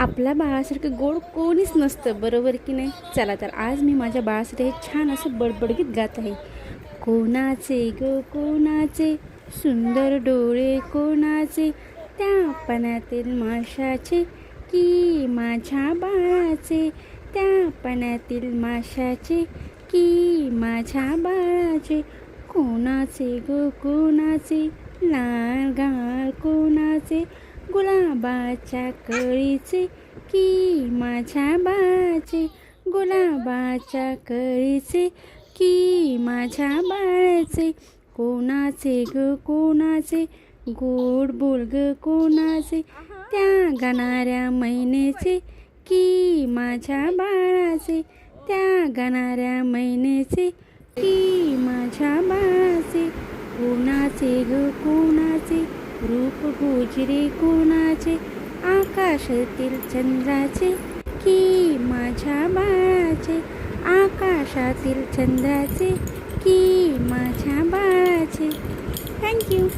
आपल्या बाळासारखं गोड कोणीच नसतं, बरोबर की नाही? चला तर आज मी माझ्या बाळासाठी हे छान असं बडबडगीत गात आहे. कोणाचे ग कोणाचे सुंदर डोळे कोणाचे, त्या पाण्यातील माशाचे की माझ्या बाळाचे, त्या पाण्यातील माशाचे की माझ्या बाळाचे. कोणाचे ग कोणाचे लाल गाल कोणाचे, गुलाबाच्या कळीचे की माझ्या बाळाचे, गुलाबाच्या कळीचे की माझ्या बाळाचे. कोणाचे ग कोणाचे गोड बोल ग कोणाचे, त्या गाणाऱ्या मैनेचे की माझ्या बाळाचे, त्या गाणाऱ्या मैनेचे की माझ्या बाळाचे. कोणाचे ग कोणाचे रूप गोजरे कोणाचे, आकाशातील चंद्राचे की माझ्या बाळाचे, आकाशातील चंद्राचे की माझ्या बाळाचे. थँक्यू.